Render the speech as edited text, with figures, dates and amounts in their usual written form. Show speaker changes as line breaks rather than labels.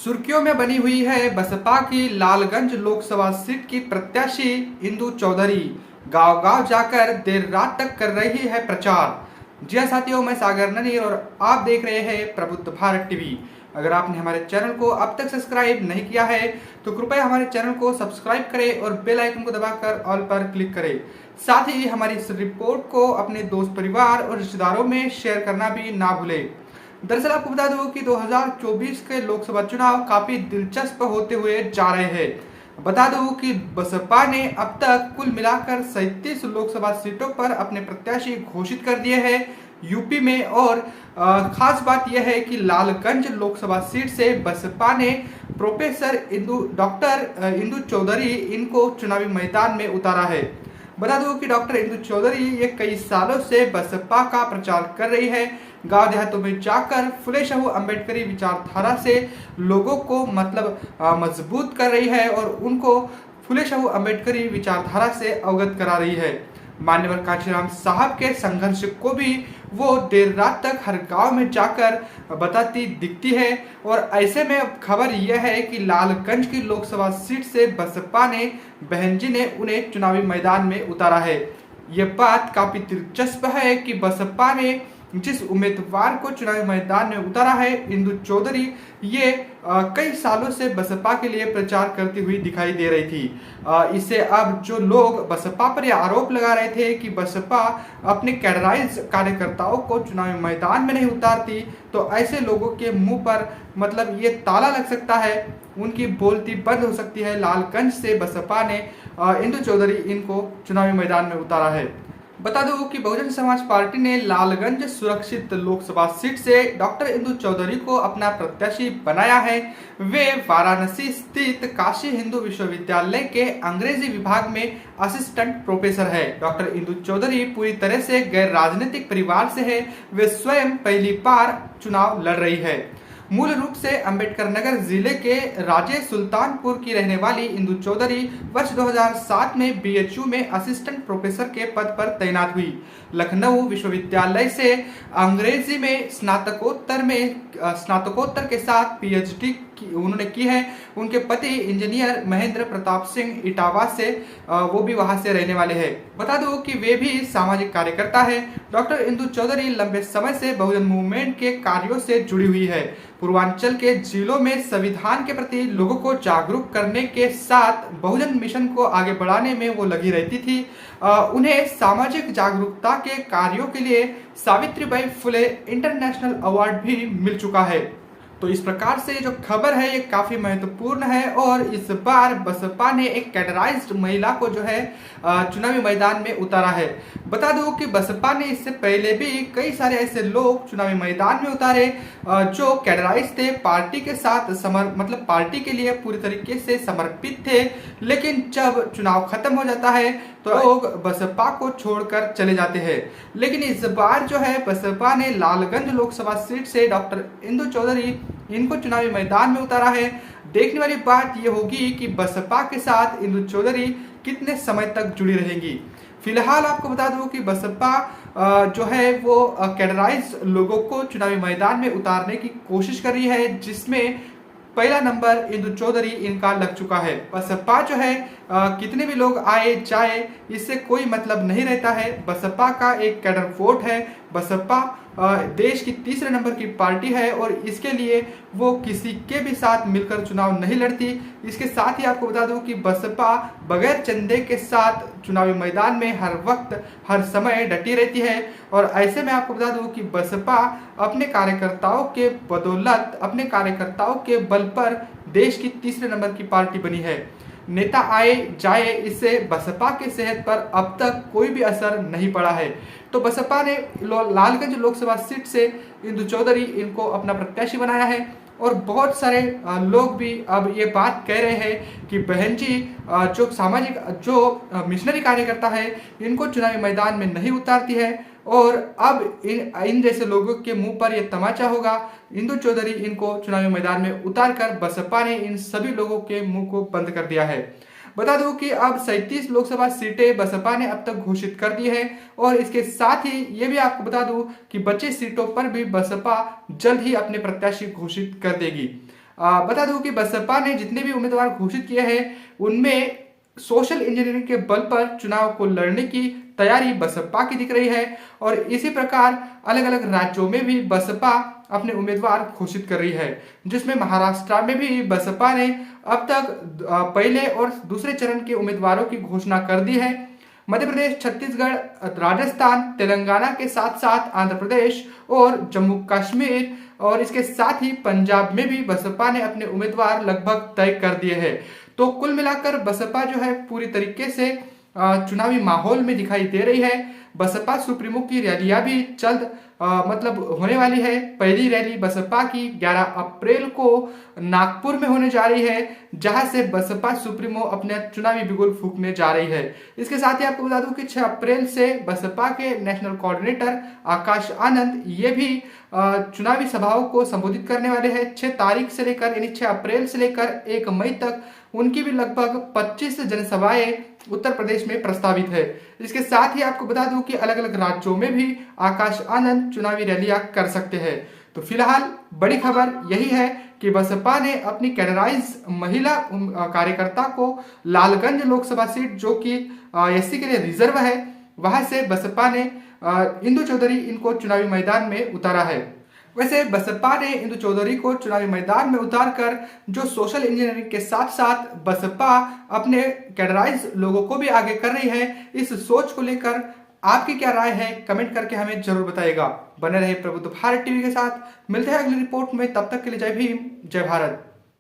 सुर्खियों में बनी हुई है बसपा की लालगंज लोकसभा सीट की प्रत्याशी इंदु चौधरी। गांव-गांव जाकर देर रात तक कर रही है प्रचार। जी हां साथियों, मैं सागर ननी और आप देख रहे हैं प्रबुद्ध भारत टीवी। अगर आपने हमारे चैनल को अब तक सब्सक्राइब नहीं किया है तो कृपया हमारे चैनल को सब्सक्राइब करें और बेल आइकन को दबाकर ऑल पर क्लिक करें। साथ ही हमारी इस रिपोर्ट को अपने दोस्त, परिवार और रिश्तेदारों में शेयर करना भी ना भूलें। दरअसल आपको बता दूं कि 2024 के लोकसभा चुनाव काफी दिलचस्प होते हुए जा रहे हैं। बता दूं कि बसपा ने अब तक कुल मिलाकर 37 लोकसभा सीटों पर अपने प्रत्याशी घोषित कर दिए हैं यूपी में। और खास बात यह है कि लालगंज लोकसभा सीट से बसपा ने प्रोफेसर डॉक्टर इंदु चौधरी इनको चुनावी मैदान में उतारा है। बता दूं कि डॉक्टर इंदु चौधरी ये कई सालों से बसपा का प्रचार कर रही है। गांव देहातों में जाकर फुले शाहू अम्बेडकरी विचारधारा से लोगों को मजबूत कर रही है और उनको फुले शाहू अम्बेडकरी विचारधारा से अवगत करा रही है। मान्यवर कांशीराम साहब के संघर्ष को भी वो देर रात तक हर गांव में जाकर बताती दिखती है। और ऐसे में अब खबर यह है कि लालगंज की लोकसभा सीट से बसपा ने बहन जी ने उन्हें चुनावी मैदान में उतारा है। ये बात काफी दिलचस्प है कि बसपा ने जिस उम्मीदवार को चुनावी मैदान में उतारा है, इंदु चौधरी, ये कई सालों से बसपा के लिए प्रचार करती हुई दिखाई दे रही थी। इससे अब जो लोग बसपा पर यह आरोप लगा रहे थे कि बसपा अपने कैडराइज कार्यकर्ताओं को चुनावी मैदान में नहीं उतारती, तो ऐसे लोगों के मुंह पर ये ताला लग सकता है, उनकी बोलती बंद हो सकती है। लालगंज से बसपा ने इंदु चौधरी इनको चुनावी मैदान में उतारा है। बता दूं कि बहुजन समाज पार्टी ने लालगंज सुरक्षित लोकसभा सीट से डॉक्टर इंदु चौधरी को अपना प्रत्याशी बनाया है। वे वाराणसी स्थित काशी हिंदू विश्वविद्यालय के अंग्रेजी विभाग में असिस्टेंट प्रोफेसर है। डॉक्टर इंदु चौधरी पूरी तरह से गैर राजनीतिक परिवार से है। वे स्वयं पहली बार चुनाव लड़ रही है। मूल रूप से अंबेडकर नगर जिले के राजे सुल्तानपुर की रहने वाली इंदु चौधरी वर्ष 2007 में बीएचयू में असिस्टेंट प्रोफेसर के पद पर तैनात हुई। लखनऊ विश्वविद्यालय से अंग्रेजी में स्नातकोत्तर के साथ पीएचडी उन्होंने की है। उनके पति इंजीनियर महेंद्र प्रताप सिंह इटावा से वो भी वहां से रहने वाले हैं। बता दो कि वे भी सामाजिक कार्यकर्ता है। डॉक्टर इंदु चौधरी लंबे समय से बहुजन मूवमेंट के कार्यों से जुड़ी हुई है। पूर्वांचल के जिलों में संविधान के प्रति लोगों को जागरूक करने के साथ बहुजन मिशन को आगे बढ़ाने में वो लगी रहती थी। उन्हें सामाजिक जागरूकता के कार्यों के लिए सावित्रीबाई फुले इंटरनेशनल अवार्ड भी मिल चुका है। तो इस प्रकार से जो खबर है ये काफी महत्वपूर्ण है और इस बार बसपा ने एक कैडराइज्ड महिला को जो है चुनावी मैदान में उतारा है। बता दूं कि बसपा ने इससे पहले भी कई सारे ऐसे लोग चुनावी मैदान में उतारे जो कैडराइज थे, पार्टी के साथ पार्टी के लिए पूरी तरीके से समर्पित थे। लेकिन जब चुनाव खत्म हो जाता है तो लोग बसपा को छोड़कर चले जाते हैं। लेकिन इस बार जो है बसपा ने लालगंज लोकसभा सीट से डॉक्टर इंदु चौधरी इनको चुनावी मैदान में उतारा है। देखने वाली बात यह होगी कि बसपा के साथ इंदु चौधरी कितने समय तक जुड़ी रहेंगी। फिलहाल आपको बता दूं कि बसपा जो है वो कैडराइज लोगों को चुनावी मैदान में उतारने की कोशिश कर रही है, जिसमें पहला नंबर इंदु चौधरी इनका लग चुका है। बसपा जो है कितने भी लोग आए जाए इससे कोई मतलब नहीं रहता है। बसपा का एक कैडर वोट है। बसपा देश की तीसरे नंबर की पार्टी है और इसके लिए वो किसी के भी साथ मिलकर चुनाव नहीं लड़ती। इसके साथ ही आपको बता दूं कि बसपा बगैर चंदे के साथ चुनावी मैदान में हर वक्त हर समय डटी रहती है। और ऐसे में आपको बता दूं कि बसपा अपने कार्यकर्ताओं के बदौलत, अपने कार्यकर्ताओं के बल पर देश की तीसरे नंबर की पार्टी बनी है। नेता आए जाए इससे बसपा के सेहत पर अब तक कोई भी असर नहीं पड़ा है। तो बसपा ने लालगंज लोकसभा सीट से इंदु चौधरी इनको अपना प्रत्याशी बनाया है। और बहुत सारे लोग भी अब ये बात कह रहे हैं कि बहन जी जो मिशनरी कार्यकर्ता है इनको चुनावी मैदान में नहीं उतारती है। और अब इन जैसे लोगों के मुंह पर यह तमाचा होगा। इंदु चौधरी इनको चुनावी मैदान में उतारकर बसपा ने इन सभी लोगों के मुंह को बंद कर दिया है। बता दूं कि अब 37 लोकसभा सीटें बसपा ने अब तक घोषित कर दी है। और इसके साथ ही ये भी आपको बता दूं कि बचे सीटों पर भी बसपा जल्द ही अपने प्रत्याशी घोषित कर देगी। बता दूं कि बसपा ने जितने भी उम्मीदवार घोषित किए हैं उनमें सोशल इंजीनियरिंग के बल पर चुनाव को लड़ने की तैयारी बसपा की दिख रही है और इसी प्रकार अलग अलग राज्यों में भी बसपा अपने उम्मीदवार घोषित कर रही है, जिसमें महाराष्ट्र में भी बसपा ने अब तक पहले और दूसरे चरण के उम्मीदवारों की घोषणा कर दी है। मध्य प्रदेश, छत्तीसगढ़, राजस्थान, तेलंगाना के साथ साथ आंध्र प्रदेश और जम्मू कश्मीर और इसके साथ ही पंजाब में भी बसपा ने अपने उम्मीदवार लगभग तय कर दिए हैं। तो कुल मिलाकर बसपा जो है पूरी तरीके से चुनावी माहौल में दिखाई दे रही है। बसपा सुप्रीमो की रैलियां भी जल्द मतलब होने वाली है। पहली रैली बसपा की 11 अप्रैल को नागपुर में होने जा रही है, जहां से बसपा सुप्रीमो अपने चुनावी बिगुल फूंकने जा रही है। इसके साथ ही आपको बता दूं कि 6 अप्रैल से बसपा के नेशनल कोऑर्डिनेटर आकाश आनंद ये भी चुनावी सभाओं को संबोधित करने वाले हैं। 6 तारीख से लेकर यानी 6 अप्रैल से लेकर 1 मई तक उनकी भी लगभग 25 जनसभाएं उत्तर प्रदेश में प्रस्तावित है। इसके साथ ही आपको बता दूं कि अलग अलग राज्यों में भी आकाश आनंद चुनावी रैलियां कर सकते हैं। तो फिलहाल बड़ी खबर यही है कि बसपा ने अपनी कैडराइज महिला कार्यकर्ता को लालगंज लोकसभा सीट जो कि एससी के लिए रिजर्व है, वहां से बसपा ने इंदु चौधरी इनको चुनावी मैदान में उतारा है। वैसे बसपा ने इंदु चौधरी को चुनावी मैदान में उतारकर जो सोशल इंजीनियरिंग के साथ साथ बसपा अपने कैडराइज लोगों को भी आगे कर रही है, इस सोच को लेकर आपकी क्या राय है कमेंट करके हमें जरूर बताइएगा। बने रहे प्रबुद्ध भारत टीवी के साथ, मिलते हैं अगली रिपोर्ट में, तब तक के लिए जय भीम, जय भारत।